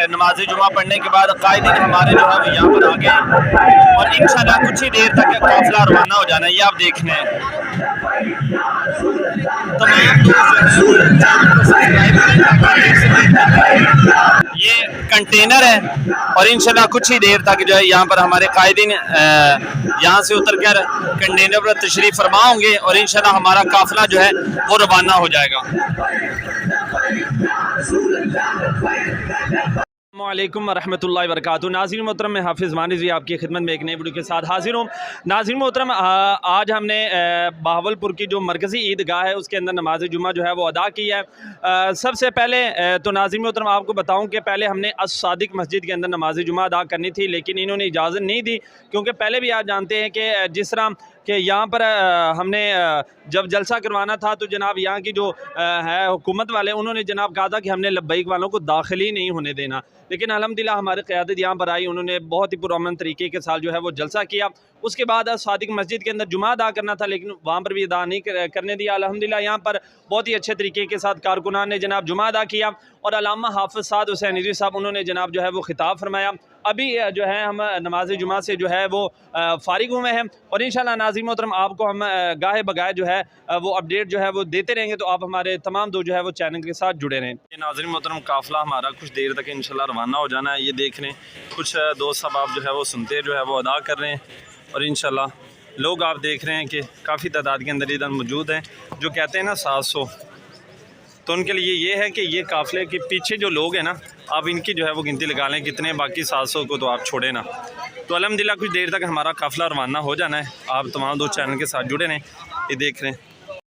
नमाज जुमा पढ़ने के बाद कायदीन हमारे जो है वो यहाँ पर आ गए और इंशाल्लाह कुछ ही देर तक काफिला रवाना हो जाना है। ये आप देखने हैं तमाम ये कंटेनर है और इंशाल्लाह कुछ ही देर तक जो है यहाँ पर हमारे कायदीन यहाँ से उतर कर कंटेनर पर तशरीफ फरमा होंगे और इंशाल्लाह हमारा काफिला जो है वो रवाना हो जाएगा। अस्सलामुअलैकुम वरहमतुल्लाहि वबरकातुहू। नाज़रीन मोहतरम, मैं हाफिज़ मानिज़ भी आपकी खिदमत में एक नई वीडियो के साथ हाजिर हूँ। नाज़रीन मोहतरम, आज हमने बहावलपुर की जो मरकज़ी ईदगाह है उसके अंदर नमाज जुमा जो है वो अदा की है। सबसे पहले तो नाज़रीन मोहतरम आपको बताऊँ कि पहले हमने अस-सादिक मस्जिद के अंदर नमाज जुमा अदा करनी थी, लेकिन इन्होंने इजाज़त नहीं दी, क्योंकि पहले भी आप जानते हैं कि जिस तरह कि यहाँ पर हमने जब जलसा करवाना था तो जनाब यहाँ की जो है हुकूमत वाले, उन्होंने जनाब कहा था कि हमने लब्बैक वालों को दाखिल ही नहीं होने देना, लेकिन अल्हम्दुलिल्लाह हमारी क़यादत यहाँ पर आई, उन्होंने बहुत ही पुरअमन तरीके के साथ जो है वो जलसा किया। उसके बाद सादिक मस्जिद के अंदर जुमा अदा करना था, लेकिन वहाँ पर भी अदा नहीं करने दिया। अल्हम्दुलिल्लाह यहाँ पर बहुत ही अच्छे तरीके के साथ कारकुनान ने जनाब जुमा अदा किया और अल्लामा हाफ़िज़ साद हुसैन रिज़वी साहब उन्होंने जनाब जो है वो खिताब फरमाया। अभी जो है हम नमाज जुमा से जो है वो फ़ारिग हुए हैं और इंशाअल्लाह नाज़रीन मोहतरम आपको हम गाहे बगाहे जो है वो अपडेट जो है वो देते रहेंगे, तो आप हमारे तमाम दोस्त जो है वो चैनल के साथ जुड़े रहें। ये नाज़रीन मोहतरम काफ़िला हमारा कुछ देर तक इंशाअल्लाह रवाना हो जाना है। ये देख रहे हैं कुछ दोस्त सब आप जो है वो सुनते जो है वो अदा कर रहे हैं और इंशाअल्लाह लोग आप देख रहे हैं कि काफ़ी तादाद के अंदर इधर मौजूद हैं जो कहते हैं ना 700, तो उनके लिए ये है कि ये काफ़िले के पीछे जो लोग हैं ना, आप इनकी जो है वो गिनती लगा लें कितने, बाकी 700 को तो आप छोड़े ना। तो अल्हम्दुलिल्लाह कुछ देर तक हमारा काफ़िला रवाना हो जाना है। आप तमाम दोस्त चैनल के साथ जुड़े रहें। ये देख रहे हैं